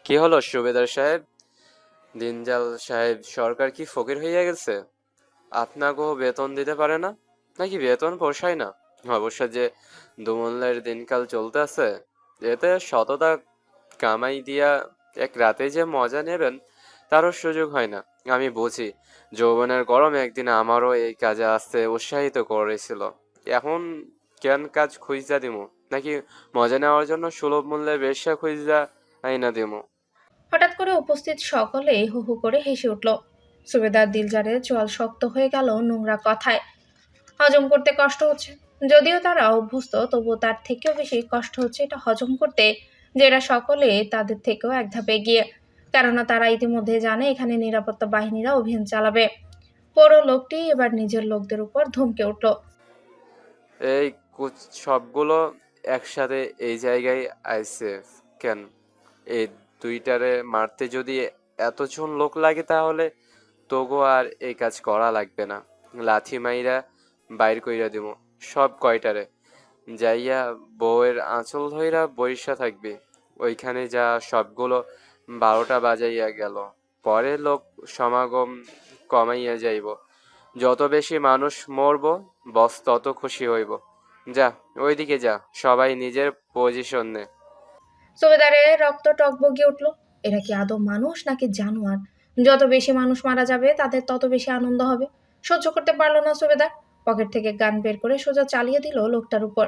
কি হলো সুবেদার সাহেব? দিনজাল সাহেব সরকার কি ফকির হইয়া গেছে? আপনাকেও বেতন দিতে পারে না, নাকি বেতন পোষায় না? অবশ্য যে দুমুল্লের দিনকাল চলতে আছে, এতে শততা কামাই দিয়া এক রাতে যে মজা নেবেন তারও সুযোগ হয় না। আমি বুঝি, যৌবনের গরম একদিন আমারও এই কাজে আসতে উৎসাহিত করেছিল। এখন কেন কাজ খুঁজা দিমু, নাকি মজা নেওয়ার জন্য সুলভ মূল্যে বেশ্যা খুঁজা আইনা দিমু? হঠাৎ করে উপস্থিত সকলে হু হু করে হেসে উঠল। সুবেদার দিলজারের চোয়াল শক্ত হয়ে গেল নোংরা কথায়। হজম করতে কষ্ট হচ্ছে। যদিও তারা অভ্যস্ত, তবুও তার থেকেও বেশি কষ্ট হচ্ছে এটা হজম করতে, যে এরা সকলে তাদের থেকেও এক ধাপ এগিয়ে। কেননা তারা ইতিমধ্যে জানে এখানে নিরাপত্তা বাহিনীরা অভিযান চালাবে। পৌর লোকটি এবার নিজের লোকদের উপর ধমকে উঠল। এই সবগুলো একসাথে এই জায়গায় আইছে কেন? এই দুইটারে মারতে যদি এতজন লোক লাগে, তাহলে তোগো আর এই কাজ করা লাগবে না। লাথি মাইরা বাইর কইরা দিমু সব কয়টারে। যাইয়া বউয়ের আঁচল ধইরা বইসা থাকবি ওইখানে, যা সবগুলো 12টা বাজাইয়া গেল। পরে লোক সমাগম কমাইয়া যাইব। যত বেশি মানুষ মরব, বস তত খুশি হইব। যা, ওইদিকে যা, সবাই নিজের পজিশন নে। সুবেদারের রক্ত টকবগিয়ে উঠল। এরা কি আদৌ মানুষ নাকি জানোয়ার? যত বেশি মানুষ মারা যাবে তাদের তত বেশি আনন্দ হবে। সহ্য করতে পারলো না সুবেদার। পকেট থেকে গান বের করে সোজা চালিয়ে দিল লোকটার উপর।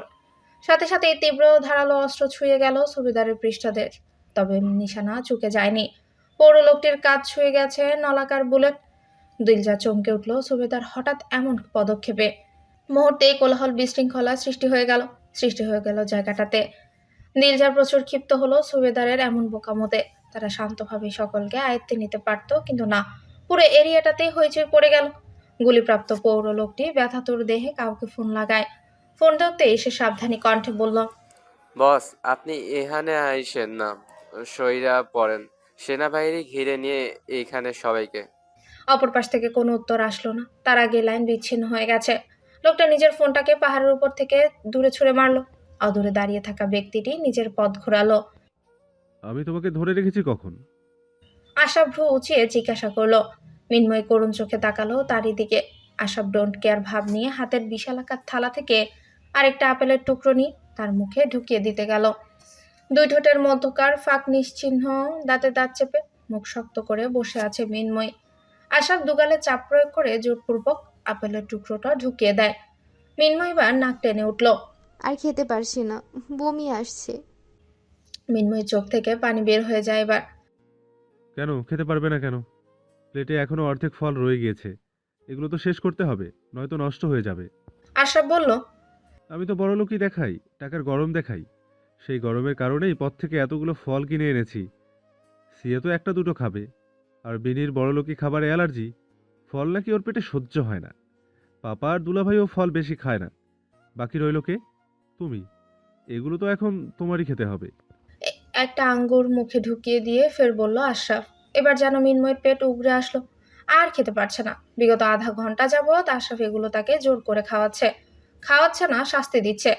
সাথে সাথে এই তীব্র ধারালো অস্ত্র ছুঁয়ে গেল সুবেদারের পৃষ্ঠদেশ। তবে নিশানা চুকে যায়নি। পৌর লোকটির কাজ ছুঁয়ে গেছে নলাকার বুলেট। দিলজা চমকে উঠল সুবেদার হঠাৎ এমন পদক্ষেপে। মুহূর্তেই কোলাহল বিশৃঙ্খলা সৃষ্টি হয়ে গেল জায়গাটাতে। দিলজার প্রচুর ক্ষিপ্ত হলো সুবেদারের এমন বোকামোতে। তারা শান্তভাবে সকলকে আয়ত্তে নিতে পারত, কিন্তু না, পুরো এরিয়াটাতেই হইচই পড়ে গেল। গুলিপ্রাপ্ত পৌর লোকটি ব্যথাতুর দেহে কাউকে ফোন লাগায়। ফোন ধরতেই সে সাবধানী কণ্ঠে বলল, বস, আপনি এখানে আইসেন না, সইরা পড়েন। সেনাবাহিনী ঘিরে নিয়ে এইখানে সবাইকে। অপর পাশ থেকে কোনো উত্তর আসলো না। তার আগে লাইন বিচ্ছিন্ন হয়ে গেছে। লোকটা নিজের ফোনটাকে পাহাড়ের উপর থেকে দূরে ছুঁড়ে মারলো। অদূরে দাঁড়িয়ে থাকা ব্যক্তিটি নিজের পথ ঘোরালো। আমি তোমাকে ধরে রেখেছি কখন? আশা ভ্রু উঁচিয়ে জিজ্ঞাসা করলো। মিন্ময় করুণ চোখে তাকালো তারই দিকে। আশা ডোন্ট কেয়ার ভাব নিয়ে হাতের বিশালাকার থালা থেকে আরেকটা আপেলের টুকরো নিয়ে তার মুখে ঢুকিয়ে দিতে গেল। দুই ঠোঁটের মধ্যকার ফাঁক নিশ্চিহ্ন, দাঁতে দাঁত চেপে মুখ শক্ত করে বসে আছে মিন্ময়। আশার দুগালে চাপ প্রয়োগ করে জোরপূর্বক আপেলের টুকরোটা ঢুকিয়ে দেয়। মিন্ময় এবার নাক টেনে উঠল। আর খেতে পারছি না, বমি আসছে। মিন্ময়ের চোখ থেকে পানি বের হয়ে যায় এবার। কেন খেতে পারবে না কেন? প্লেটে এখনো অর্ধেক ফল রয়ে গিয়েছে। এগুলো তো শেষ করতে হবে, নয়তো নষ্ট হয়ে যাবে। আশা বলল, আমি তো বড়লোকই দেখাই, টাকার গরম দেখাই। সেই গরমের কারণেই পথ থেকে এতগুলো ফল কিনে এনেছি। সিয়ে তো একটা দুটো খাবে, আর বিনির বড়লোকি খাবারে অ্যালার্জি। ফল নাকি ওর পেটে সহ্য হয় না। পাপা আর দুলাভাইও ফল বেশি খায় না। বাকি রইল কে? তুমি। এগুলো তো এখন তোমারই খেতে হবে। একটা আঙ্গুর মুখে ঢুকিয়ে দিয়ে ফের বলল আশরাফ। এবার যেন মিন্ময়ের পেট উগরে আসলো। আর খেতে পারছে না। বিগত আধা ঘন্টা যাবৎ আশরাফ এগুলো তাকে জোর করে খাওয়াচ্ছে। খাওয়াচ্ছে না, শাস্তি দিচ্ছে।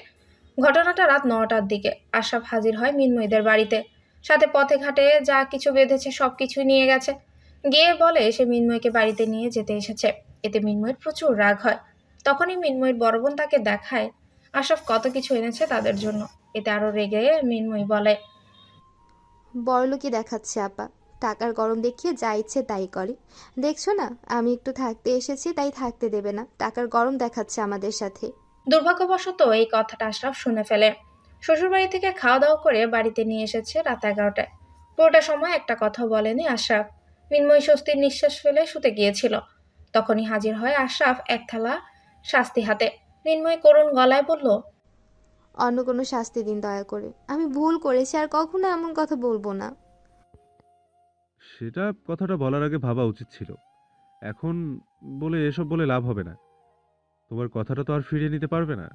ঘটনাটা রাত 9টার দিকে। আশরাফ হাজির হয় মিন্ময়ীদের বাড়িতে। সাথে পথে ঘাটে যা কিছু বেঁধেছে সবকিছুই নিয়ে গেছে। গিয়ে বলে সে মিন্ময়কে বাড়িতে নিয়ে যেতে এসেছে। এতে মিন্ময়ের প্রচুর রাগ হয়। তখনই মিন্ময়ের বড় বোন তাকে দেখায় আশরাফ কত কিছু এনেছে তাদের জন্য। এতে আরো রেগে মিন্ময়ী বলে, বড়লোকই দেখাচ্ছে আপা, টাকার গরম দেখিয়ে যা ইচ্ছে তাই করে। দেখছো না, আমি একটু থাকতে এসেছি তাই থাকতে দেবে না, টাকার গরম দেখাচ্ছে আমাদের সাথে। দুর্ভাগ্যবশত এই কথাটা আশরাফ শুনে ফেলে। শ্বশুরবাড়ি থেকে খাওয়া দাওয়া করে বাড়িতে নিয়ে এসেছে রাত 11টায়। পুরোটা সময় একটা কথা বলেনি আশরাফ। মিন্ময়ী স্বস্তির নিঃশ্বাস ফেলে শুতে গিয়েছিল। তখনই হাজির হয় আশরাফ এক থালা শাস্তি হাতে। মিন্ময়ী করুণ গলায় বলল, অন্য কোনো শাস্তি দিন দয়া করে, আমি ভুল করেছি, আর কখনো এমন কথা বলবো না। সেটা কথাটা বলার আগে ভাবা উচিত ছিল। এখন বলে এসব বলে লাভ হবে না। তোমার কথাটা তো আর ফিরিয়ে নিতে পারবে না।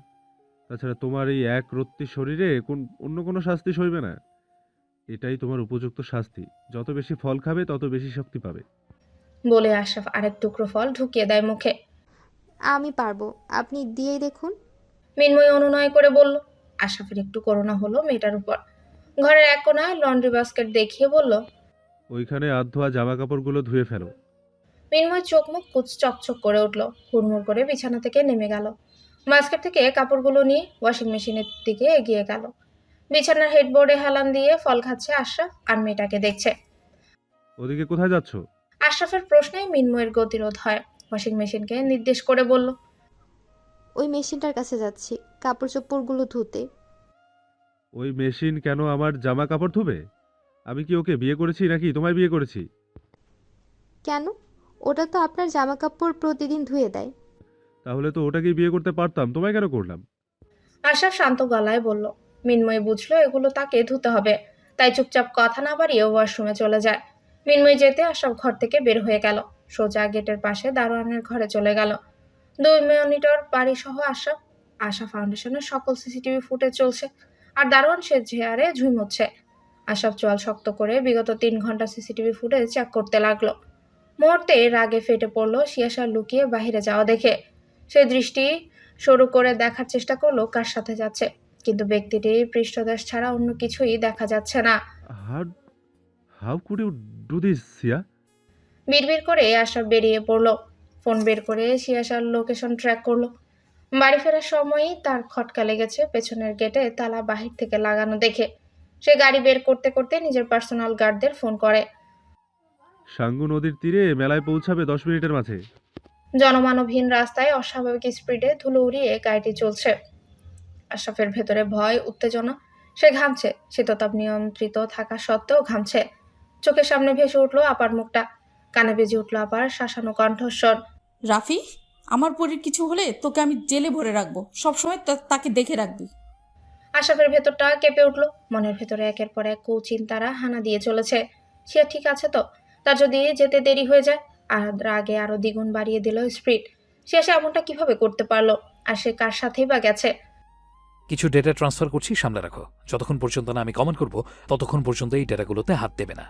তাছাড়া তোমার এই এক রত্তি শরীরে অন্য কোনো শাস্তি সইবে না। এটাই তোমার উপযুক্ত শাস্তি। যত বেশি ফল খাবে তত বেশি শক্তি পাবে। বলে আশরাফ আরেক টুকরো ফল ঢুকিয়ে দেয় মুখে। আমি পারবো, আপনি দিয়েই দেখুন। মিন্ময়ী অনুনয় করে বলল। আশরাফের একটু করুণা হলো মেয়েটার উপর। ঘরের এক কোনায় লন্ড্রি বাস্কেট দেখিয়ে বলল, ওইখানে ধোয়া জামা কাপড়গুলো ধুয়ে ফেলো। মিন্ময় চোখ মুখ কুচ চকচক করে উঠল, হুড়মুড় করে বিছানা থেকে নেমে গেল। বাস্কেট থেকে কাপড়গুলো নিয়ে ওয়াশিং মেশিনের দিকে এগিয়ে গেল। বিছানার হেডবোর্ডে হেলান দিয়ে ফল খাচ্ছে আশরাফ আর মেয়েটাকে দেখছে। ওদিকে কোথায় যাচ্ছ? আশরাফের প্রশ্নে মিন্ময়ের গতিরোধ হয়। ওয়াশিং মেশিনকে নির্দেশ করে বলল, ওই মেশিনটার কাছে যাচ্ছি কাপড় চোপড়গুলো ধুতে। ওই মেশিন কেন আমার জামা কাপড় ধুবে? আমি কি ওকে বিয়ে করেছি নাকি তোমায় বিয়ে করেছি? কেন? ওটা তো আপনার জামা কাপড় প্রতিদিন ধুয়ে দেয়। তাহলে তো ওটাকেই বিয়ে করতে পারতাম, তোমায় কেন করলাম? আশরাফ শান্ত গলায় বলল। মিন্ময় বুঝলো এগুলো তাকে ধুতে হবে, তাই চুপচাপ কথা না বাড়িয়ে ওয়াশরুমে চলে যায়। মিন্ময় যেতে আশরাফ ঘর থেকে বের হয়ে গেল, সোজা গেটের পাশে দারোয়ানের ঘরে চলে গেল। 2 মনিটর বাড়ি সহ আশরাফ আশা ফাউন্ডেশনের সকল সিসিটিভি ফুটেজ চলছে, আর দারোয়ান সে চেয়ারে ঝুমুচ্ছে। আশরাফ চোয়াল শক্ত করে বিগত 3 ঘন্টা সিসিটিভি ফুটেজ চেক করতে লাগলো। মুহূর্তে রাগে ফেটে পড়লো শিয়াশা লুকিয়ে বাইরে যাওয়া দেখে। সে দৃষ্টি শুরু করে দেখার চেষ্টা করলো কার সাথে যাচ্ছে, কিন্তু ব্যক্তিটির পৃষ্ঠদেশ ছাড়া অন্য কিছুই দেখা যাচ্ছে না। How how could you do this, Siya? বিড়বিড় করে আশরাফ বেরিয়ে পড়লো। ফোন বের করে শিয়াশার লোকেশন ট্র্যাক করলো। বাড়ি ফেরার সময়ই তার খটকা লেগেছে পেছনের গেটে তালা বাহির থেকে লাগানো দেখে। সে গাড়ি বের করতে করতে নিজের পার্সোনাল গার্ডদের ফোন করে। সাঙ্গু নদীর তীরে মেলায় পৌঁছাবে 10 মিনিটের মাঝে। জনমানবহীন রাস্তায় অস্বাভাবিক স্পিডে ধুলো উড়িয়ে গাড়িটি চলছে। আশরাফের ভেতরে ভয়, উত্তেজনা। সে ঘামছে, শীততাপ নিয়ন্ত্রিত থাকা সত্ত্বেও ঘামছে। চোখের সামনে ভেসে উঠলো আপার মুখটা, কানে বেজে উঠলো আপার শাসানো কণ্ঠস্বর। রাফি, আমার পরীর কিছু হলে তোকে আমি জেলে ভরে রাখবো, সবসময় তাকে দেখে রাখবি। আশরাফের ভেতরটা কেঁপে উঠলো। মনের ভেতরে একের পর এক কুচিন্তারা হানা দিয়ে চলেছে। সে ঠিক আছে তো? তার যদি যেতে দেরি হয়ে যায়? আর রাগে আরো দ্বিগুণ বাড়িয়ে দিল স্পিড। সে এমনটা কিভাবে করতে পারলো? আর সে কার সাথেই বা গেছে? কিছু ডেটা ট্রান্সফার করছি, সামনে রাখো। যতক্ষণ পর্যন্ত না আমি কমেন্ট করব ততক্ষণ পর্যন্ত এই ডেটাগুলোতে হাত দেবে না।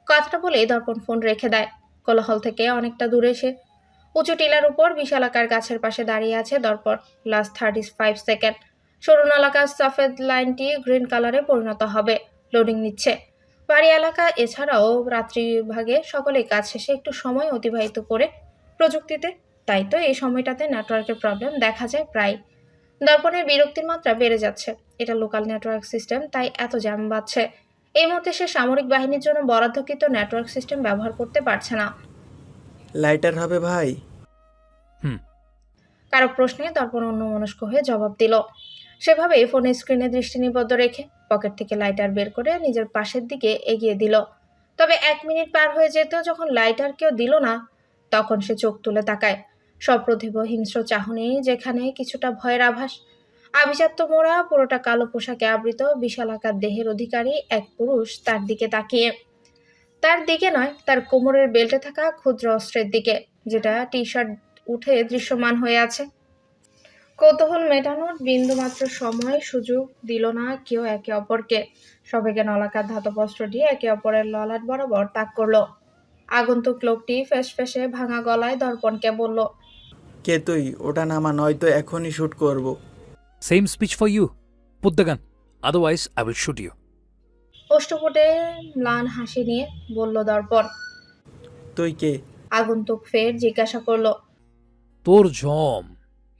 কথাটা বলেই দর্পণ ফোন রেখে দেয়। কোলাহল থেকে অনেকটা দূরে সে উঁচু টিলার উপর বিশালাকার গাছের পাশে দাঁড়িয়ে আছে দর্পণ। Last 35 second. সরু এলাকার সফেদ লাইনটি গ্রিন কালারে পরিণত হবে। লোডিং নিচ্ছে। পাহাড়ি এলাকা এছাড়াও রাত্রি ভাগে সকলেই কাজ শেষে একটু সময় অতিবাহিত করে প্রযুক্তিতে, তাই তো এই সময়টাতে নেটওয়ার্কের প্রবলেম দেখা যায় প্রায়। দর্পণের বিরক্তির মাত্রা বেড়ে যাচ্ছে। এটা লোকাল নেটওয়ার্ক সিস্টেম, তাই এত জ্যাম বাজছে। এই মুহূর্তে সে সামরিক বাহিনীর জন্য বরাদ্দকৃত নেটওয়ার্ক সিস্টেম ব্যবহার করতে পারছে না। লাইটার হবে ভাই? কারো প্রশ্নে দর্পণ অন্যমনস্ক হয়ে জবাব দিল। সেভাবেই ফোনের স্ক্রিনে দৃষ্টি নিবদ্ধ রেখে পকেট থেকে লাইটার বের করে নিজের পাশের দিকে এগিয়ে দিল। তবে 1 মিনিট পার হয়ে যেতেও যখন লাইটার কেউ দিল না, তখন সে চোখ তুলে তাকায়। সপ্রতিভ হিংস্র চাহনি, যেখানে কিছুটা ভয়ের আভাস। আভিজাত্য মোড়া, পুরোটা কালো পোশাকে আবৃত বিশালাকার দেহের অধিকারী এক পুরুষ তার দিকে তাকিয়ে। তার দিকে নয়, তার কোমরের বেল্টে থাকা ক্ষুদ্র অস্ত্রের দিকে, যেটা টি শার্ট উঠে দৃশ্যমান হয়ে আছে। কৌতূহল মেটানোর বিন্দুমাত্র সময় সুযোগ দিল না কেউ একে অপরকে। সবেগে নলাকার ধাতব অস্ত্র দিয়ে একে অপরের ললাট বরাবর তাক করলো। আগন্তুক লোকটি ফেসফেসে ভাঙা গলায় দর্পণকে বলল, কে তুই? ওটা নামা, নয়তো এখনই শুট করব। Same speech for you, put the gun, otherwise I will shoot you. অষ্টপুটে ম্লান হাসি নিয়ে বলল দর্পণ। তুই কে? আগন্তুক ফের জিজ্ঞাসা করলো। তোর জম,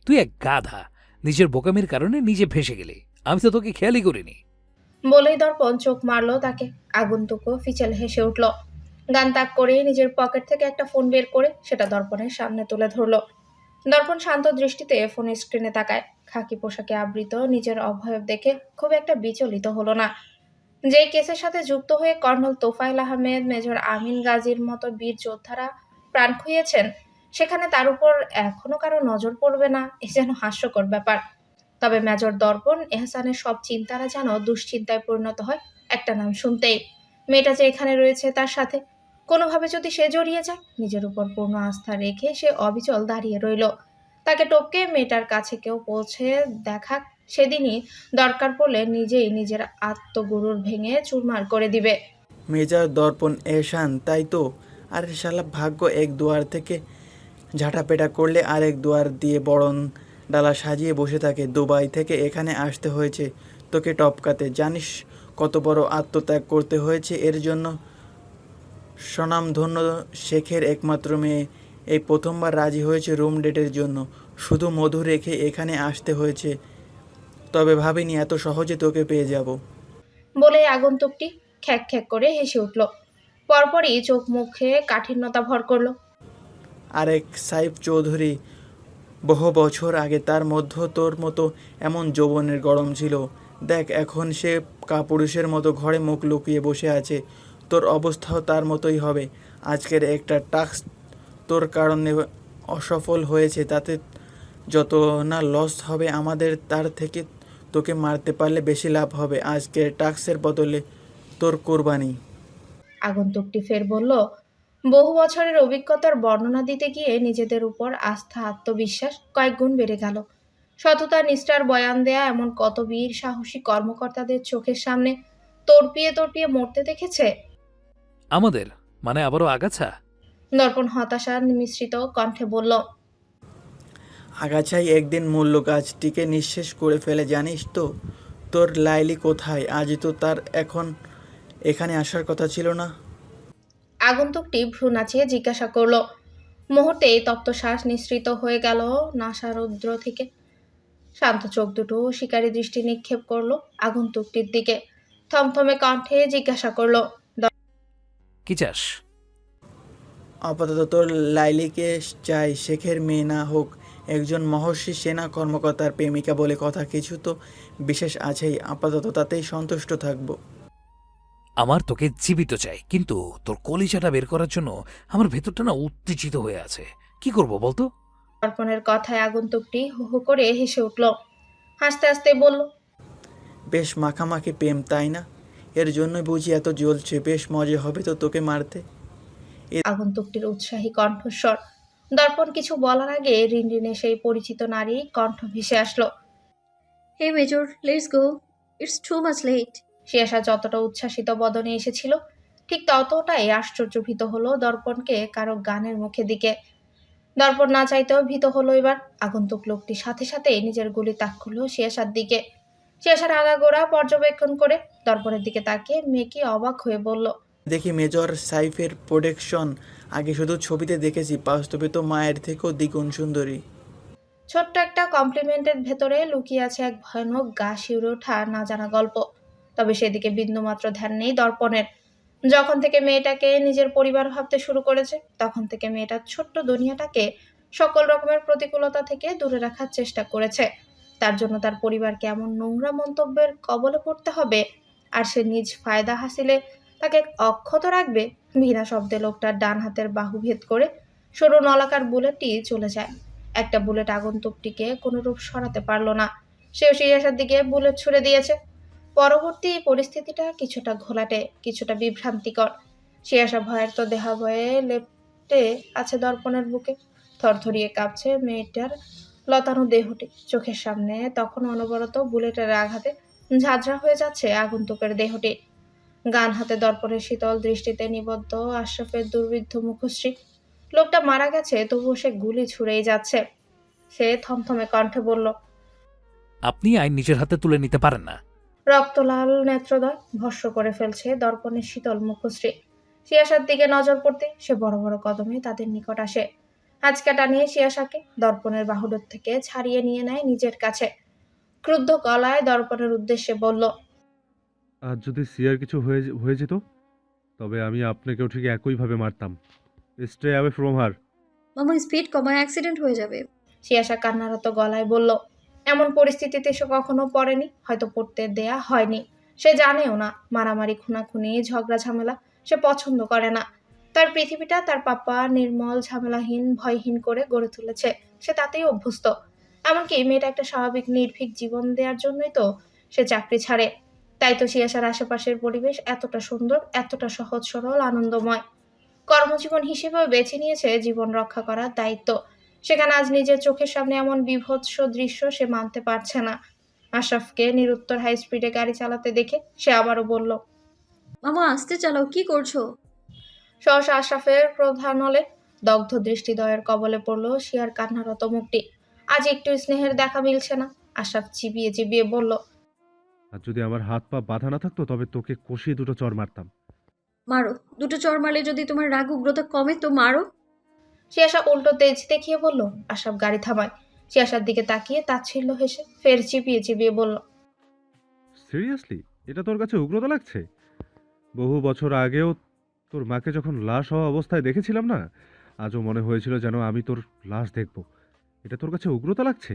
তুই এক গাধা। নিজের বোকামির কারণে নিজে ফেসে গেলি, আমি তো তোকে খেয়ালই করিনি। বলেই দর্পণ চোখ মারলো তাকে। আগন্তুকও ফিচেল হেসে উঠল। গান তাক করে নিজের পকেট থেকে একটা ফোন বের করে সেটা দর্পণের সামনে তুলে ধরলো। দর্পণ শান্ত দৃষ্টিতে ফোনের স্ক্রিনে তাকায়। খাকি পোশাকে আবৃত নিজের অভয়ব দেখে খুব একটা বিচলিত হলো না। যেই কেসের সাথে যুক্ত হয়ে কর্নেল তোফায়েল আহমেদ, মেজর আমিন গাজীর মতো বীর যোদ্ধারা প্রাণ খুইয়েছেন, সেখানে তার উপর এখনো কারো নজর পড়বে না, এ যেন হাস্যকর ব্যাপার। তবে মেজর দর্পণ এহসানের সব চিন্তারা যেন দুশ্চিন্তায় পরিণত হয় একটা নাম শুনতেই। মেয়েটা যে এখানে রয়েছে তার সাথে, কোনোভাবে যদি সে জড়িয়ে যায়, নিজের উপর পূর্ণ আস্থা রেখে সে অবিচল দাঁড়িয়ে রইল। তাকে টপকে মেয়েটার কাছে কেউ পৌঁছে দেখাক, সেদিনই দরকার পড়লে নিজেই নিজের আত্মগুরুর ভেঙে চুরমার করে দিবে। মেজর দর্পণ এহসান, তাই তো? আরে শালা, ভাগ্য এক দুয়ার থেকে ঝাঁটাপেটা করলে আরেক দুয়ার দিয়ে বরণ ডালা সাজিয়ে বসে থাকে। দুবাই থেকে এখানে আসতে হয়েছে তোকে টপকাতে। জানিস কত বড় আত্মত্যাগ করতে হয়েছে এর জন্য? স্বনামধন্য শেখের একমাত্র মেয়ে এই প্রথমবার রাজি হয়েছে রুম ডেটের জন্য। শুধু মধু রেখে এখানে আসতে হয়েছে, তবে ভাবিনি এত সহজে তোকে পেয়ে যাব। বলে আগন্তুকটি খ্যাক খ্যাক করে হেসে উঠল। পরপরই চোখ মুখে কাঠিন্যতা ভর করলো। আরেক সাইফ চৌধুরী, বহু বছর আগে তার মধ্য তোর মতো এমন যৌবনের গরম ছিল। দেখ এখন সে কাপুরুষের মতো ঘরে মুখ লুকিয়ে বসে আছে। তোর অবস্থাও তার মতোই হবে। আজকের একটা টাস্ক তোর কারণে অসফল হয়েছে, তাতে যত না লস হবে আমাদের, তার থেকে তোকে মারতে পারলে বেশি লাভ হবে। আজকের টাস্কের বদলে তোর কোরবানি। আগন্তুকটি ফের বলল, বহু বছরের অভিজ্ঞতার বর্ণনা দিতে গিয়ে নিজেদের উপর আস্থা আত্মবিশ্বাস কয়েক গুণ বেড়ে গেল। সততা নিষ্ঠার বয়ান দেয়া এমন কত বীর সাহসী কর্মকর্তাদের চোখের সামনে তড়পিয়ে তড়পিয়ে মরতে দেখেছে। আমাদের মানে আবারও আগাছা? দর্পণ হতাশা মিশ্রিত কণ্ঠে বলল, আগাছাই একদিন মূল্য গাছটিকে নিঃশেষ করে ফেলে, জানিস তো? তোর লাইলি কোথায়? আজ তো তার এখন এখানে আসার কথা ছিল না। আগন্তুকটি ভ্রু নাচিয়ে জিজ্ঞাসা করলো। মুহূর্তেই তপ্ত শ্বাস নিঃসৃত হয়ে গেল নাসারৌদ্র থেকে। শান্ত চোখ দুটো শিকারী দৃষ্টি নিক্ষেপ করলো আগন্তুকটির দিকে। থমথমে কণ্ঠে জিজ্ঞাসা করলো, কি চাস? আপাতত তোর লাইলিকে চাই, শেখের মেয়ে না হোক, একজন মহর্ষি সেনা কর্মকর্তার প্রেমিকা বলে কথা, কিছু তো বিশেষ আছেই। আপাতত তাতেই সন্তুষ্ট থাকবো। আমার তোকে জীবিত চাই, কিন্তু তোর কলিজাটা বের করার জন্য আমার ভেতরটা না উত্তেজিত হয়ে আছে। কি করব বলতো? দর্পণের কথায় আগন্তুকটি হু হু করে হেসে উঠল। হাসতে হাসতে বলল, বেশ মাখামাখি প্রেম, তাই না? এর জন্যই বুঝি এত জ্বলছে। বেশ মজা হবে তো তোকে মারতে। আগন্তুকটির উৎসাহী কণ্ঠস্বর। দর্পণ কিছু বলার আগে রিনরিনে সেই পরিচিত নারী কণ্ঠ ভেসে আসলো। Hey Major, let's go. It's too much late. শিয়াশা যতটা উচ্ছ্বাসিত বদনে এসেছিল, ঠিক ততটাই আশ্চর্যভীত হলো দর্পণকে কারো গানের মুখে দিকে। দর্পণ না চাইতেও ভীত হলো এবার। আগন্তুক লোকটি সাথে সাথে নিজের গুলি তাক করলো শিয়াশার দিকে। শিয়াশার আগাগোড়া পর্যবেক্ষণ করে দর্পণের দিকে তাকিয়ে মেয়েকে অবাক হয়ে বলল, দেখি মেজর সাইফের প্রোটেকশন আগে শুধু ছবিতে দেখেছি, বাস্তবে তো মায়ের থেকেও দ্বিগুণ সুন্দরী। ছোট্ট একটা কমপ্লিমেন্টের ভেতরে লুকিয়ে আছে এক ভয়ানক গা শিউরে ওঠা না জানা গল্প। তবে সেদিকে বিন্দুমাত্র ধ্যান নেই দর্পণের। যখন থেকে মেয়েটাকে নিজের পরিবার ভাবতে শুরু করেছে, তখন থেকে মেয়েটার ছোট্ট দুনিয়াটাকে সকল রকমের প্রতিকূলতা থেকে দূরে রাখার চেষ্টা করেছে। তার জন্য তার পরিবারকে এমন নোংরা মন্তব্যের কবলে পড়তে হবে, আর সে নিজ ফায়দা হাসিলে তাকে অক্ষত রাখবে? বিনা শব্দে লোকটার ডান হাতের বাহু ভেদ করে সরু নলাকার বুলেটটি চলে যায়। একটা বুলেট আগন্তুকটিকে কোনোরূপ সরাতে পারল না। সেও শিয়াশার দিকে বুলেট ছুড়ে দিয়েছে। পরবর্তী পরিস্থিতিটা কিছুটা ঘোলাটে, কিছুটা বিভ্রান্তিকর। শিয়াশা ভয়ের তো দেহাভয়ে লেপ্টে আছে দর্পণের বুকে। থরথরিয়ে কাঁপছে মেয়েটার লতানো দেহটি। চোখের সামনে তখন অনবরত বুলেটের আঘাতে ঝাঁঝরা হয়ে যাচ্ছে আগন্তুকের দেহটি। গান হাতে দর্পণের শীতল দৃষ্টিতে নিবদ্ধ আশরাফের দুর্বিদ্ধ মুখশ্রী। লোকটা মারা গেছে, তবুও সে গুলি ছুড়েই যাচ্ছে। সে থমথমে কণ্ঠে বলল, আপনি আইন নিজের হাতে তুলে নিতে পারেন না। রক্তলাল নেত্রদয় ভস্ম করে ফেলছে দর্পণের শীতল মুখশ্রী। শিয়াশার দিকে নজর পড়তে সে বড় বড় কদমে তাদের নিকট আসে। আঁচকাটা নিয়ে শিয়াশাকে দর্পণের বাহুডোর থেকে ছাড়িয়ে নিয়ে নেয় নিজের কাছে। ক্রুদ্ধ গলায় দর্পণের উদ্দেশ্যে বলল, আর যদি সিয়ার কিছু হয়ে যেত, তবে আমি আপনাকেও ঠিক একইভাবে মারতাম। Stay away from her. মামা স্পিড কমা, অ্যাক্সিডেন্ট হয়ে যাবে। শিয়াশা কান্নারত গলায় বলল, এমন পরিস্থিতিতে সে কখনো পড়েনি, হয়তো পড়তে দেয়া হয়নি। সে জানেও না মারামারি, খুনাখুনি, ঝগড়া ঝামেলা সে পছন্দ করে না। তার পৃথিবীটা তার পাপা নির্মল, ঝামেলাহীন, ভয়হীন করে গড়ে তুলেছে। সে তাতেই অভ্যস্ত। এমনকি মেয়েটা একটা স্বাভাবিক নির্ভীক জীবন দেওয়ার জন্যই তো সে চাকরি ছাড়ে। তাই তো শিয়াশার আশেপাশের পরিবেশ এতটা সুন্দর, এতটা সহজ সরল, আনন্দময়। কর্মজীবন হিসেবেও বেছে নিয়েছে জীবন রক্ষা করার দায়িত্ব। সেখানে আজ নিজের চোখের সামনে এমন বীভৎস দৃশ্য সে মানতে পারছে না। আশরাফকে নিরুত্তর হাই স্পিডে গাড়ি চালাতে দেখে সে আবারও বলল, মামা আস্তে চালাও, কি করছো? সহসা আশরাফের প্রধানলে দগ্ধ দৃষ্টিদয়ের কবলে পড়ল শিয়ার কান্নারত মুখটি। আজ একটু স্নেহের দেখা মিলছে না। আশরাফ চিবিয়ে চিবিয়ে বলল, আর যদি আমার হাত পা বাঁধা না থাকতো, তবে তোকে কষিয়ে দুটো চড় মারতাম। মারো, দুটো চড় মারলে যদি তোমার রাগ উগ্রতা কমে তো মারো। শিয়াশা উল্টো তেজ দেখিয়ে বলল। আশরাফ গাড়ি থামায়। শিয়াশার দিকে তাকিয়ে তাচ্ছিল্য হেসে ফের চিবিয়ে চিবিয়ে বলল, সিরিয়াসলি এটা তোর কাছে উগ্রতা লাগছে? বহু বছর আগেও তোর মাকে যখন লাশ হওয়া অবস্থায় দেখেছিলাম না, আজও মনে হয়েছিল যেন আমি তোর লাশ দেখব। এটা তোর কাছে উগ্রতা লাগছে?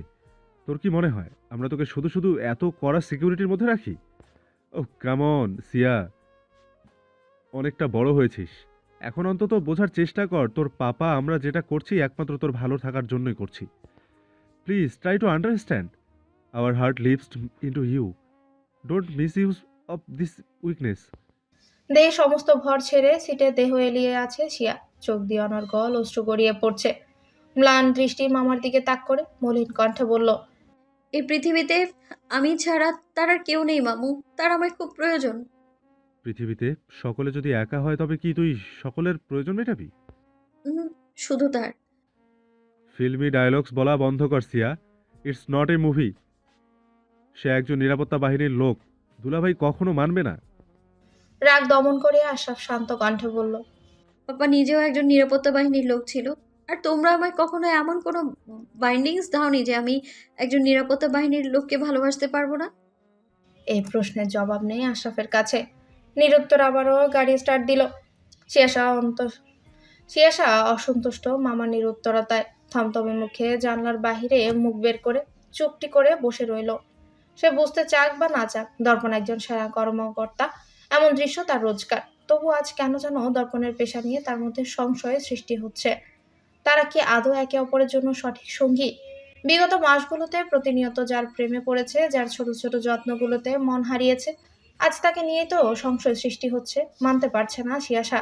তোর কি মনে হয় আমরা তোকে শুধু শুধু এত কড়া সিকিউরিটির মধ্যে রাখি? ও কামন সিয়া, অনেকটা বড় হয়েছিস। এখন অন্তত বোঝার চেষ্টা কর তোর পাপা আমরা যেটা করছি একমাত্র তোর ভালো থাকার জন্যই করছি। Please try to understand. Our heart lives into you. Don't misuse of this weakness. দেহে সমস্ত ভর ছেড়ে সিটে দেহ এলিয়ে আছে শিয়া। চোখ দিয়ে অনর্গল অশ্রু গড়িয়ে পড়ছে। ম্লান দৃষ্টি মামার দিকে তাক করে মলিন কণ্ঠে বলল, এই পৃথিবীতে আমি ছাড়া তার আর কেউ নেই মামু, তার আমার খুব প্রয়োজন। পৃথিবীতে সকলে যদি একা হয় তবে কি তুই সকলের প্রয়োজন মেটাবি? উম, শুধু তার। ফিল্মি ডায়লগস বলা বন্ধ কর Siya. It's not a movie. সে একজন নিরাপত্তা বাহিনীর লোক। দুলাভাই কখনো মানবে না। রাগ দমন করে আশরাফ শান্ত কণ্ঠে বলল, পাপা নিজেও একজন নিরাপত্তা বাহিনীর লোক ছিল। আর তোমরা আমায় কখনো এমন কোনো বাইন্ডিংস দাওনি যে আমি একজন নিরাপত্তা বাহিনীর লোককে ভালোবাসতে পারবো না। এই প্রশ্নের জবাব নেই আশরাফের কাছে। নিরুত্তর আবারও গাড়ি স্টার্ট দিল। শিয়াশা অসন্তুষ্ট মামার নিরুত্তরতায় থমথমে মুখে জানলার বাহিরে মুখ বের করে চুপটি করে বসে রইল। সে বুঝতে চাক বা না চাক দর্পণ একজন সেরা কর্মকর্তা, এমন দৃশ্য তার রোজগার। তবু আজ কেন যেন দর্পণের পেশা নিয়ে তার মধ্যে সংশয়ের সৃষ্টি হচ্ছে। তারা কি আদৌ একে অপরের জন্য সঠিক সঙ্গী? বিগত মাসগুলোতে প্রতিনিয়ত যার প্রেমে পড়েছে, যার ছোট ছোট যত্নগুলোতে মন হারিয়েছে, আজ তাকে নিয়েই তো সংশয় সৃষ্টি হচ্ছে। মানতে পারছে না শিয়াশা।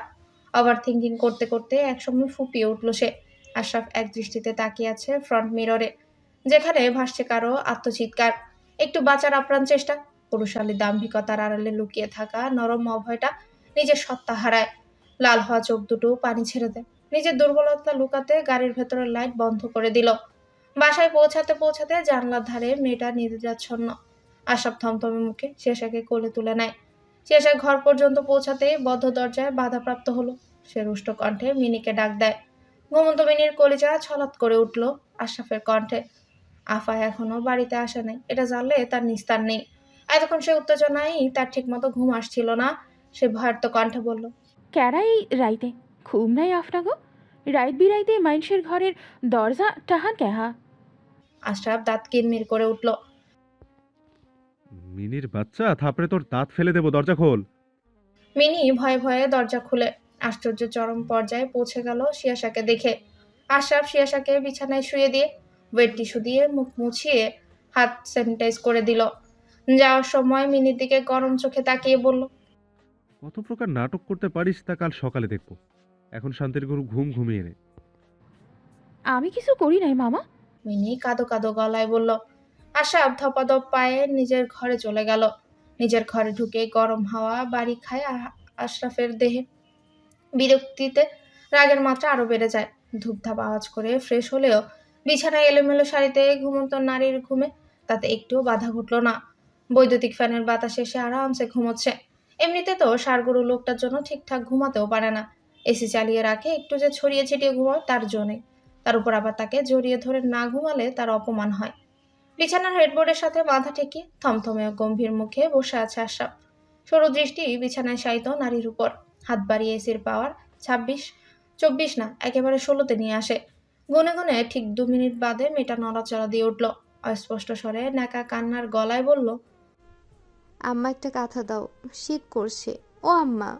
ওভার থিঙ্কিং করতে করতে একসময় ফুপিয়ে উঠল সে। আশরাফ এক দৃষ্টিতে তাকিয়ে আছে ফ্রন্ট মিররে, যেখানে ভাসছে কারো আত্মচিৎকার, একটু বাঁচার আপ্রাণ চেষ্টা। পুরুষালী দাম্ভিকতার আড়ালে লুকিয়ে থাকা নরম অভয়টা নিজের সত্তা হারায়। লাল হওয়া চোখ দুটো পানি ছেড়ে দেয়। নিজের দুর্বলতা লুকাতে গাড়ির ভেতরের লাইট বন্ধ করে দিল। বাসায় পৌঁছাতে পৌঁছাতে জানলার ধারে মেয়েটা নির্যাচ্ছন্ন। আশরাফ থমথমে মুখে শেষাকে কোলে তুলে নেয়। শেষা ঘর পর্যন্ত পৌঁছাতেই বদ্ধ দরজায় বাধাপ্রাপ্ত হলো। সে রুষ্ট কণ্ঠে মিনিকে ডাক দেয়। ঘুমন্ত মিনির কলিজা ছলাৎ করে উঠল আশরাফের কণ্ঠে। আফা এখনো বাড়িতে আসে নাই, এটা জানলে তার নিস্তার নেই। এতক্ষণ সে উত্তেজনায় তার ঠিকমতো ঘুম আসছিল না। সে ভয়ার্ত কণ্ঠে বলল, ক্যারা এই রাইতে ঘুম নাই আপনাগো? রাইত বিরাইতে মানুষের ঘরের দরজা টাহান ক্যাহা? আশরাফ দাঁত কিরমির করে উঠল। মিনির বাচ্চা, থাপড়ে তোর দাঁত ফেলে দেবো, দরজা খোল। মিনি ভয়ে ভয়ে দরজা খুলে। আশ্চর্য চরম পর্যায়ে পৌঁছে গেল শিয়াশাকে দেখে। আশরাফ শিয়াশাকে বিছানায় শুয়ে দিয়ে ওয়েট টিস্যু দিয়ে মুখ মুছিয়ে হাত স্যানিটাইজ করে দিল। যাওয়ার সময় মিনির দিকে গরম চোখে তাকিয়ে বলল, কত প্রকার নাটক করতে পারিস তা কাল সকালে দেখবো। এখন শান্তির গরু ঘুম ঘুমিয়ে নে। আমি কিছু করি নাই মামা। মিনি কাঁদো কাঁদো গলায় বলল। আশরাফ ধপাধপ পায়ে নিজের ঘরে চলে গেল। নিজের ঘরে ঢুকে গরম হাওয়া বাড়ি খায় আশরাফের দেহে। বিরক্তিতে রাগের মাত্রা আরো বেড়ে যায়। ধূপধাপ আওয়াজ করে ফ্রেশ হলেও বিছানায় এলোমেলো শাড়িতে ঘুমন্ত নারীর ঘুমে তাতে একটুও বাধা ঘটল না। বৈদ্যুতিক ফ্যানের বাতাসে সে আরামসে ঘুমোচ্ছে। এমনিতে তো সারগরু লোকটার জন্য ঠিকঠাক ঘুমাতেও পারে না। এসি চালিয়ে রাখে, একটু যে ছড়িয়ে ছিটিয়ে ঘুমায় তার জন্যে। তার উপর আবার তাকে জড়িয়ে ধরে না ঘুমালে তার অপমান হয়। বিছানার হেডবোর্ডের সাথে মাথা ঠেকিয়ে থমথমে ও গম্ভীর মুখে বসে আছে আশরাফ। সরু দৃষ্টি বিছানায় শায়িত নারীর উপর। হাত বাড়িয়ে এসির পাওয়ার 26-24 না, একেবারে 16তে নিয়ে আসে। গুনে গুনে ঠিক 2 মিনিট বাদে মেয়েটা নড়াচড়া দিয়ে উঠল। অস্পষ্ট স্বরে ন্যাকা কান্নার গলায় বলল, আম্মা একটা কাঁথা দাও, শীত করছে। ও আম্মা।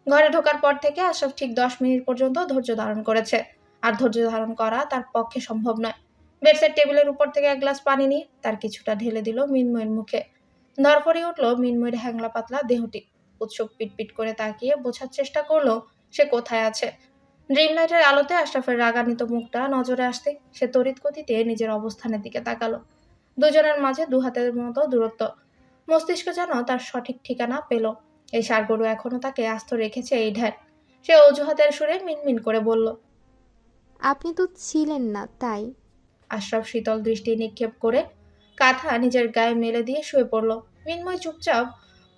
ঘরে ঢোকার পর থেকে আশরাফ ঠিক 10 মিনিট পর্যন্ত ধৈর্য ধারণ করেছে। আর ধৈর্য ধারণ করা তার পক্ষে সম্ভব নয়। বেডসের টেবিলের উপর থেকে এক গ্লাস পানি নিয়ে তার কিছুটা ঢেলে দিল মিনময়ের মুখে। ধরফড়িয়ে উঠল মিনময়ের হ্যাংলা পাতলা দেহটি। উৎসুক পিটপিট করে তাকিয়ে বোঝার চেষ্টা করলো সে কোথায় আছে। ড্রিম লাইটের আলোতে আশরাফের রাগান্বিত মুখটা নজরে আসতে সে তড়িৎ গতিতে নিজের অবস্থানের দিকে তাকালো। দুজনের মাঝে 2 হাতের মতো দূরত্ব। মস্তিষ্ক যেন তার সঠিক ঠিকানা পেল। এই ষাঁড়গরু এখনো তাকে আস্ত রেখেছে এই ঢ্যান। সে অজুহাতের সুরে মিনমিন করে বলল, আপনি তো ছিলেন না তাই। আশরাফ শীতল দৃষ্টি নিক্ষেপ করে কাঁথা নিজের গায়ে মেলে দিয়ে শুয়ে পড়ল। মিনময় চুপচাপ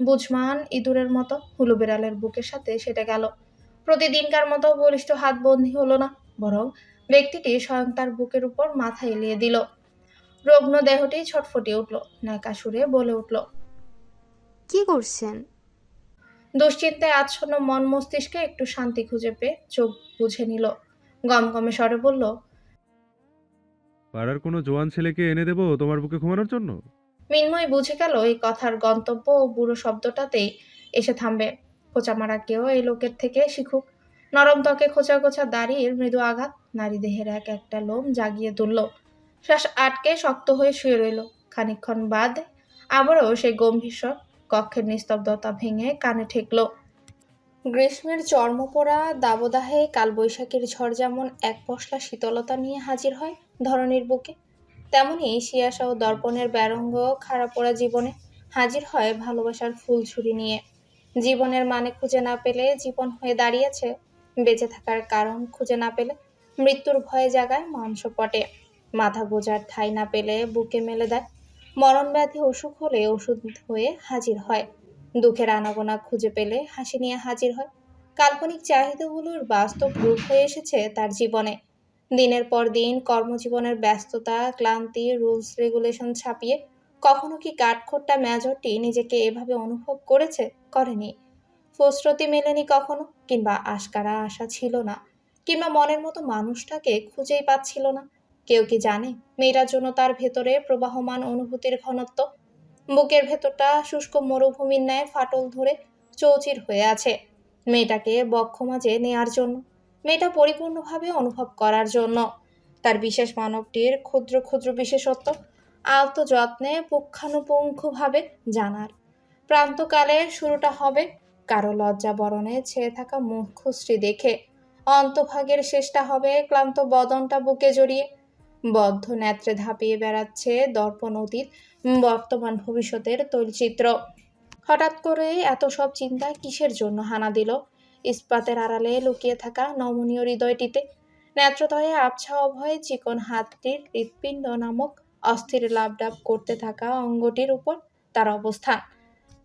বুঝমান ইঁদুরের মতো হুলু বিড়ালের বুকের সাথে সেটা গেল। প্রতিদিনকার মতো বলিষ্ঠ হাত বন্দী হলো না, বরং ব্যক্তিটি স্বয়ং তার বুকের উপর মাথা এলিয়ে দিল। রগ্ন দেহটি ছটফটিয়ে উঠল, ন্যাকা সুরে বলে উঠল। কি করছেন? দুশ্চিন্তায় আচ্ছন্ন মন মস্তিষ্কে একটু শান্তি খুঁজে পেয়ে চোখ বুঝে নিল। গমগমে স্বরে বলল, পাড়ার কোনো জোয়ান ছেলেকে এনে দেবো তোমার বুকে ঘুমানোর জন্য? মিন্ময় বুঝে গেল এই কথার গন্তব্য ও বুড়ো শব্দটাতেই এসে থামবে। খোঁচামারা কেউ এই লোকের থেকে শিখুক। নরম ত্বকে খোঁচা খোঁচা দাড়ির মৃদু আঘাত নারী দেহের এক একটা লোম জাগিয়ে তুলল। শ্বাস আটকে শক্ত হয়ে শুয়ে রইল। খানিকক্ষণ বাদ আবারও সেই গম্ভীর স্বর কক্ষের নিস্তব্ধতা ভেঙে কানে ঠেকল। গ্রীষ্মের চর্মপোড়া দাবদাহে কালবৈশাখীর ঝড় যেমন এক পশলা শীতলতা নিয়ে হাজির হয় ধরণীর বুকে, তেমনি শিয়াশা ও দর্পণের ব্যারঙ্গ খাড়া পড়া জীবনে হাজির হয় ভালোবাসার ফুলঝুরি নিয়ে। জীবনের মানে খুঁজে না পেলে জীবন হয়ে দাঁড়িয়েছে, বেঁচে থাকার কারণ খুঁজে না পেলে মৃত্যুর ভয়ে জাগায় মাংসপটে। মাথা গোজার ঠাঁই না পেলে বুকে মেলে দেয়, মরণ ব্যাধি অসুখ হলে ওষুধ হয়ে হাজির হয়। দুঃখের আনাগোনা খুঁজে পেলে হাসি নিয়ে হাজির হয়। কাল্পনিক চাহিদাগুলোর বাস্তব রূপ হয়ে এসেছে তার জীবনে। দিনের পর দিন কর্মজীবনের ব্যস্ততা, ক্লান্তি, রুলস রেগুলেশন ছাপিয়ে কখনো কি কাঠখোট্টা মেজরটি নিজেকে এভাবে অনুভব করেছে? করেনি। ফসরতি মেলেনি কখনো, কিংবা আশকারা আশা ছিল না, কিংবা মনের মতো মানুষটাকে খুঁজেই পাচ্ছিল না। কেউ কি জানে মেয়েটার জন্য তার ভেতরে প্রবাহমান অনুভূতির ঘনত্ব? বুকের ভেতরটা শুষ্ক মরুভূমির ন্যায় ফাটল ধরে চৌচির হয়ে আছে মেয়েটাকে বক্ষ মাঝে নেয়ার জন্য, মেয়েটা পরিপূর্ণভাবে অনুভব করার জন্য। তার বিশেষ মানবটির ক্ষুদ্র ক্ষুদ্র বিশেষত্ব আলতো যত্নে পুঙ্খানুপুঙ্খভাবে জানার। প্রান্তকালের শুরুটা হবে কারো লজ্জা বরণে ছেয়ে থাকা মুখশ্রী দেখে, অন্তভাগের শেষটা হবে ক্লান্ত বদনটা বুকে জড়িয়ে। বদ্ধ নেত্রে ধাপিয়ে বেড়াচ্ছে দর্পণ অতীত, বর্তমান, ভবিষ্যতের তৈলচিত্র। হঠাৎ করে এত সব চিন্তা কিসের জন্য হানা দিল ইস্পাতের আড়ালে লুকিয়ে থাকা নমনীয় হৃদয়টিতে? নেত্রদয়ে আবছা অভয়ে চিকন হাতটির হৃৎপিণ্ড নামক অস্থির লাভডাব করতে থাকা অঙ্গটির উপর তার অবস্থান।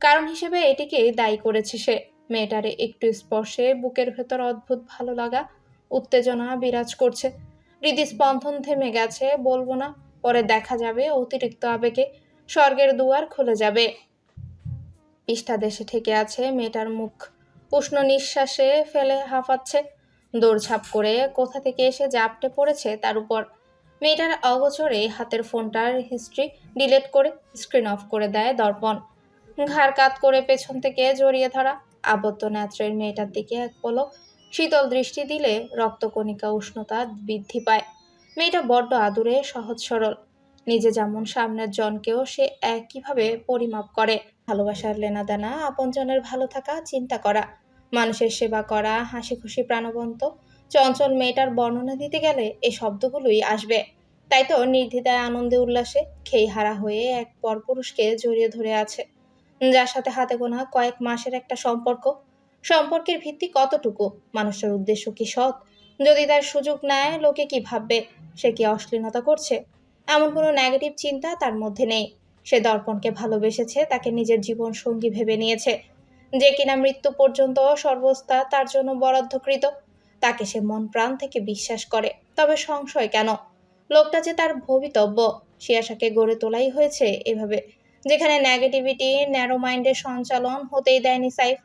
কারণ হিসেবে এটিকে দায়ী করেছে সে। মেয়েটারে একটু স্পর্শে বুকের ভেতর অদ্ভুত ভালো লাগা, উত্তেজনা বিরাজ করছে। হৃদস্পন্দন থেমে গেছে, বলবো না, পরে দেখা যাবে অতিরিক্ত আবেগে স্বর্গের দুয়ার খুলে যাবে। পৃষ্ঠাদেশে ঠেকে আছে মেয়েটার মুখ, উষ্ণ নিঃশ্বাসে ফেলে হাঁপাচ্ছে। দৌড়ঝাঁপ করে কোথা থেকে এসে জাপটে পড়েছে তার উপর। মেয়েটার অগোচরে হাতের ফোনটার হিস্ট্রি ডিলিট করে স্ক্রিন অফ করে দেয় দর্পণ। ঘাড় কাত করে পেছন থেকে জড়িয়ে ধরা আবদ্ধ নেত্রের মেয়েটার দিকে এক পলক শীতল দৃষ্টি দিলে রক্তকণিকা উষ্ণতা বৃদ্ধি পায়। মেয়েটা বড্ড আদুরে, সহজ সরল। নিজে যেমন সামনের জনকেও সে একইভাবে পরিমাপ করে। ভালোবাসার লেনাদেনা, আপনজনের ভালো থাকা চিন্তা করা, মানুষের সেবা করা, হাসি খুশি প্রাণবন্ত চঞ্চল মেয়েটার বর্ণনা দিতে গেলে এই শব্দগুলোই আসবে। তাই তো নির্দ্বিধায় আনন্দে উল্লাসে খেইহারা হয়ে এক পরপুরুষকে জড়িয়ে ধরে আছে, যার সাথে হাতে গোনা কয়েক মাসের একটা সম্পর্ক। সম্পর্কের ভিত্তি কতটুকু? মানুষের উদ্দেশ্য কি সৎ? যদি তার সুযোগ নেয় লোকে কি ভাববে? সে কি অশ্লীলতা করছে? এমন কোনো নেগেটিভ চিন্তা তার মধ্যে নেই। সে দর্পণকে ভালোবেসেছে, তাকে নিজের জীবন সঙ্গী ভেবে নিয়েছে, যে কিনা মৃত্যু পর্যন্ত সর্বস্তা তার জন্য বরাদ্দকৃত। তাকে সে মন প্রাণ থেকে বিশ্বাস করে। তবে সংশয় কেন? লোকটা যে তার ভবিতব্য, শিয়াশাকে গড়ে তোলাই হয়েছে এভাবে, যেখানে নেগেটিভিটি, ন্যারো মাইন্ডের সঞ্চালন হতেই দেয়নি সাইফ।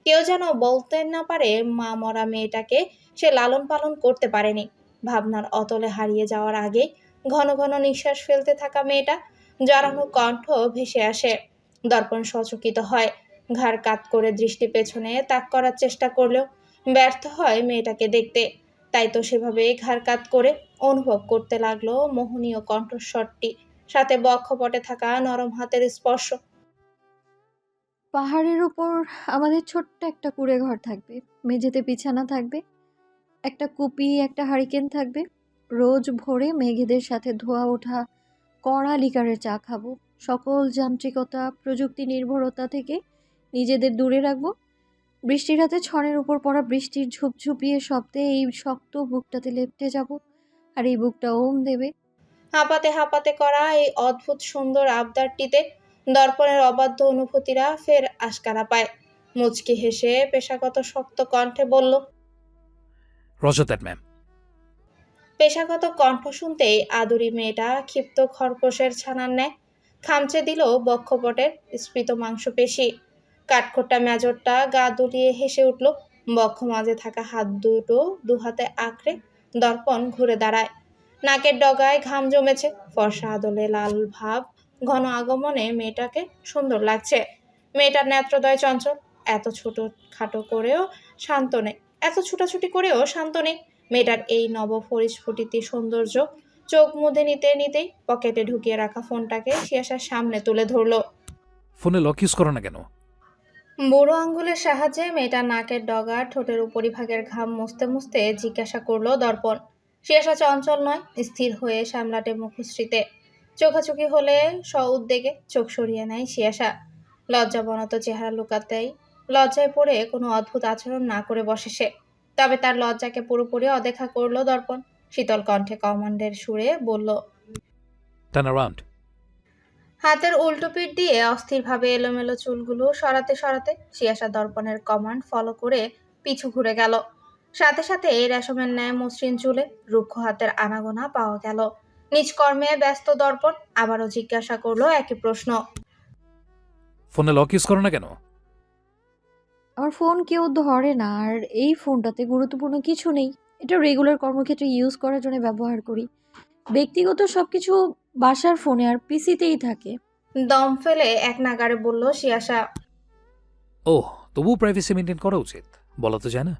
কেউ যেন বলতে না পারে মা মরা মেয়েটাকে সে লালন পালন করতে পারেনি। ভাবনার অতলে হারিয়ে যাওয়ার আগে ঘন ঘন নিঃশ্বাস ফেলতে থাকা মেয়েটা জড়ানো কণ্ঠ ভেসে আসে। দর্পণ সচকিত হয়, ঘাড় কাত করে দৃষ্টি পেছনে তাক করার চেষ্টা করলেও ব্যর্থ হয় মেয়েটাকে দেখতে। তাই তো সেভাবে ঘাড় কাত করে অনুভব করতে লাগলো মোহনীয় কণ্ঠস্বরটি, সাথে বক্ষপটে থাকা নরম হাতের স্পর্শ। পাহাড়ের উপর আমাদের ছোট্ট একটা কুঁড়ে ঘর থাকবে, মেঝেতে বিছানা থাকবে, একটা কুপি, একটা হারিকেন থাকবে। রোজ ভোরে মেঘেদের সাথে ধোয়া ওঠা কড়া লিকারের চা খাবো। সকল যান্ত্রিকতা, প্রযুক্তি নির্ভরতা থেকে নিজেদের দূরে রাখবো। বৃষ্টির রাতে ছনের উপর পড়া বৃষ্টির ঝুপঝুপিয়ে শব্দে এই শক্ত বুকটাতে লেপ্টে যাব, আর এই বুকটা ওম দেবে। হাঁপাতে হাঁপাতে করা এই অদ্ভুত সুন্দর আবদারটিতে দর্পণের অবাধ্য অনুভূতিরা ফের আশকারা পায়। মুচকি হেসে পেশাগত শক্ত কণ্ঠে বলল। Roger that ma'am. পেশাগত কণ্ঠ শুনতেই আদুরি মেয়েটা ক্ষিপ্ত খরগোশের ছানার ন্যায় খামচে দিল বক্ষপটের স্ফীত মাংসপেশি। কাঠখোট্টা মেজরটা গা দুলিয়ে হেসে উঠল। বক্ষ মাঝে থাকা হাত দুটো দুহাতে আঁকড়ে দর্পণ ঘুরে দাঁড়ায়। নাকের ডগায় ঘাম জমেছে, ফর্সা আদলে লাল ভাব ঘন আগমনে মেয়েটাকে সুন্দর লাগছে। মেয়েটার নেত্রদয় চঞ্চল, এত ছোট খাটো করেও শান্ত নেই, এত ছুটাছুটি করেও শান্ত নেই। মেয়েটার এই নবপরিস্ফুটিত সৌন্দর্য চোখ মুদে নিতে নিতেই পকেটে ঢুকিয়ে রাখা ফোনটাকে শিয়াসার সামনে তুলে ধরলো। ফোনে লক ইউজ করো না কেন? বুড়ো আঙ্গুলের সাহায্যে মেয়েটার নাকের ডগা ঠোঁটের উপরিভাগের ঘাম মুছতে মুছতে জিজ্ঞাসা করলো দর্পণ। শিয়াসা চঞ্চল নয়, স্থির হয়ে সামলাটে মুখশ্রীতে। চোখাচোখি হলে উদ্বেগে চোখ সরিয়ে নেয় শিয়াসা। লজ্জাবনত চেহারা লুকাতেই লজ্জায় পড়ে কোনো অদ্ভুত আচরণ না করে বসে সে। তবে তার লজ্জাকে পুরোপুরি অদেখা করলো দর্পণ। শীতল কণ্ঠে কমান্ডের সুরে বলল। Turn around. হাতের উল্টো পিঠ দিয়ে অস্থিরভাবে এলোমেলো চুলগুলো সরাতে সরাতে শিয়াসা দর্পণের কমান্ড ফলো করে পিছু ঘুরে গেল। সাথে সাথে রেশমের ন্যায় মসৃণ চুলে রুক্ষ হাতের আনাগোনা পাওয়া গেল। নিজ কর্মে ব্যস্ত দর্পণ আবারও জিজ্ঞাসা করলো একই প্রশ্ন। ফোনে লক ইউজ করো না কেন? আমার ফোন কেউ ধরে না, আর এই ফোনটাতে গুরুত্বপূর্ণ কিছু নেই। এটা রেগুলার কর্মক্ষেত্রে ইউজ করার জন্য ব্যবহার করি। ব্যক্তিগত সব কিছু বাসার ফোনে আর পিসিতেই থাকে। দম ফেলে এক নাগাড়ে বলল শিয়াসা। ওহ, তবুও প্রাইভেসি মেনটেন করা উচিত। বলা তো যায় না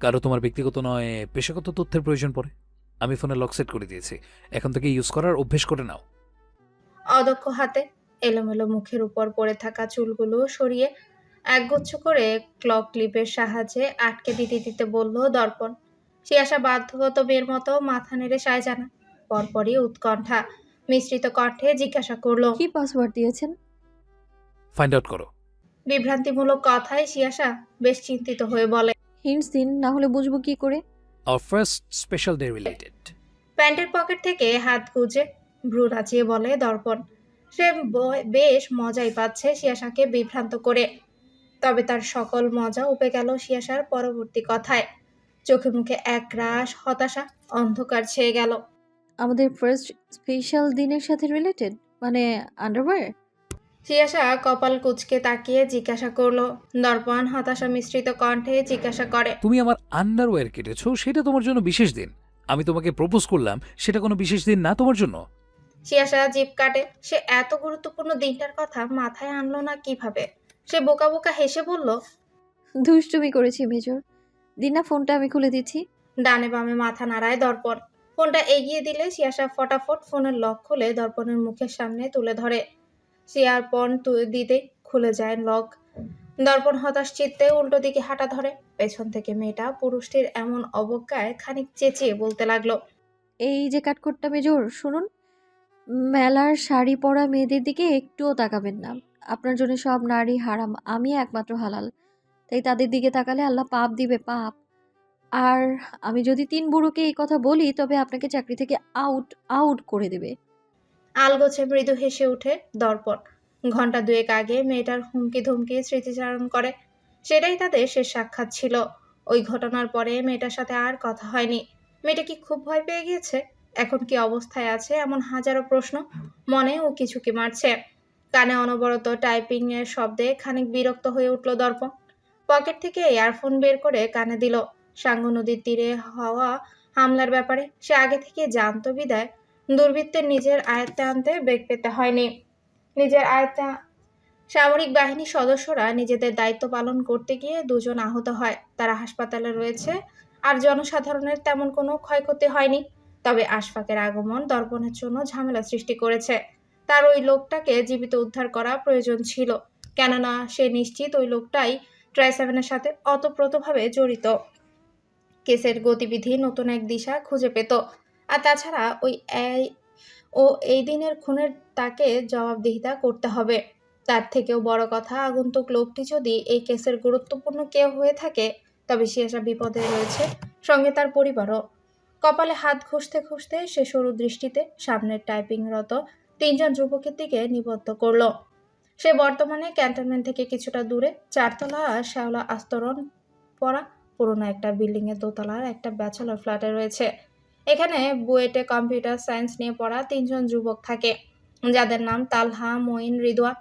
কারো তোমার ব্যক্তিগত নয় পেশাগত তথ্যের প্রয়োজন পড়ে। আমি ফোনে লক সেট করে দিয়েছি, এখন থেকে ইউজ করার অভ্যেস করে নাও। অদক্ষ হাতে এলোমেলো মুখের উপর পড়ে থাকা চুলগুলো সরিয়ে একগুচ্ছ করে ক্লক ক্লিপের সাহায্যে আটকে দিতে দিতে বলল দর্পণ। শিয়াসা বাধ্যগত মেয়ের মতো মাথা নেড়ে সায় জানা। পরপরই উৎকণ্ঠা মিশ্রিত কণ্ঠে জিজ্ঞাসা করলো। কি পাসওয়ার্ড দিয়েছেন? ফাইন্ড আউট করো। বিভ্রান্তিমূলক কথায় শিয়াসা বেশ চিন্তিত হয়ে বলে। হিন্টস দিন, না হলে বুঝবো কি করে? Our first special day related. প্যান্টের পকেট থেকে হাত গুজে ভ্রু রাচিয়ে বলে দর্পণ। সে বেশ মজাই পাচ্ছে শিয়াসাকে বিভ্রান্ত করে। তবে তার সকল মজা উপে গেল শিয়াসার পরবর্তী কথায়। চোখে মুখে একরাশ হতাশা, অন্ধকার ছেয়ে গেল। আমাদের ফার্স্ট স্পেশাল দিনের সাথে রিলেটেড মানে আন্ডারওয়্যার? শিয়াসা কপাল কুঁচকে তাকিয়ে জিজ্ঞাসা করলো। দর্পণ হতাশা মিশ্রিত কণ্ঠে জিজ্ঞাসা করে। তুমি আমার আন্ডারওয়্যার কেটেছো, সেটা তোমার জন্য বিশেষ দিন। আমি তোমাকে প্রপোজ করলাম, সেটা কোনো বিশেষ দিন না তোমার জন্য? শিয়াসা জিভ কাটে। সে এত গুরুত্বপূর্ণ দিনটার কথা মাথায় আনলো না কিভাবে। সে বোকা বোকা হেসে বলল। দুষ্টুমি করেছি মেজর। দিন না ফোনটা আমি খুলে দিচ্ছি। ডানে বামে মাথা নাড়ায় দর্পণ। ফোনটা এগিয়ে দিলে শিয়াসা ফটাফট ফোনের লক খুলে দর্পণের মুখের সামনে তুলে ধরে। শিয়ারপণ দিতে খুলে যায় লক। দর্পণ হতাশ চিত্তে উল্টো দিকে হাঁটা ধরে। পেছন থেকে মেয়েটা পুরুষটির এমন অবজ্ঞায় খানিক চেঁচিয়ে বলতে লাগলো। এই যে কাঠখোট্টা মেজর, শুনুন, মেলার শাড়ি পরা মেয়েদের দিকে একটুও তাকাবেন না। আপনার জন্য সব নারী হারাম, আমি একমাত্র হালাল। তাই তাদের দিকে তাকালে আল্লাহ পাপ দিবে, পাপ। আর আমি যদি 3 বুড়োকে এই কথা বলি তবে আপনাকে চাকরি থেকে আউট আউট করে দেবে। আলগোছে মৃদু হেসে উঠে দর্পণ। ঘন্টা দুয়েক আগে মেয়েটার হুমকি ধমকি স্মৃতিচারণ করে। সেটাই তাদের শেষ সাক্ষাৎ ছিল। ওই ঘটনার পরে মেয়েটার সাথে আর কথা হয়নি। মেয়েটা কি খুব ভয় পেয়ে গিয়েছে? এখন কি অবস্থায় আছে? এমন হাজারো প্রশ্ন মনে ও কিছু কি মারছে। কানে অনবরত টাইপিং এর শব্দে খানিক বিরক্ত হয়ে উঠল দর্পণ। পকেট থেকে ইয়ারফোন বের করে কানে দিল। সাঙ্গু নদীর তীরে হওয়া হামলার ব্যাপারে সে আগে থেকে জানতো বিদায় দুর্বৃত্তের নিজের আয়ত্তে আনতে বেগ পেতে হয়নি। নিজের আয়ত্তে সামরিক বাহিনীর সদস্যরা নিজেদের দায়িত্ব পালন করতে গিয়ে 2 জন আহত হয়, তারা হাসপাতালে রয়েছে। আর জনসাধারণের তেমন কোনো ক্ষয়ক্ষতি হয়নি। তবে আশফাকের আগমন দর্পণের জন্য ঝামেলা সৃষ্টি করেছে। তার ওই লোকটাকে জীবিত উদ্ধার করা প্রয়োজন ছিল, কেননা সে নিশ্চিত ওই লোকটাই ট্রাই7-এর সাথে অতপ্রতভাবে জড়িত। কেসের গতিবিধি নতুন এক দিশা খুঁজে পেত। আর তাছাড়া এই দিনের খুনের তাকে জবাবদিহিতা করতে হবে। তার থেকেও বড় কথা, আগন্তুক লোকটি যদি এই কেসের গুরুত্বপূর্ণ কেউ হয়ে থাকে তবে শিয়াসা বিপদে রয়েছে, সঙ্গে তার পরিবারও। কপালে হাত ঘষতে ঘষতে সে সরু দৃষ্টিতে সামনের টাইপিংরত 3 জন যুবকের দিকে নিবদ্ধ করল। সে বর্তমানে ক্যান্টনমেন্ট থেকে কিছুটা দূরে 4তলা শ্যাওলা আস্তরণ পড়া পুরোনো একটা বিল্ডিংয়ের দোতলার একটা ব্যাচেলর ফ্ল্যাটে রয়েছে। এখানে বুয়েটে কম্পিউটার সায়েন্স নিয়ে পড়া 3জন যুবক থাকে, যাদের নাম তালহা, মঈন, রিদওয়ান।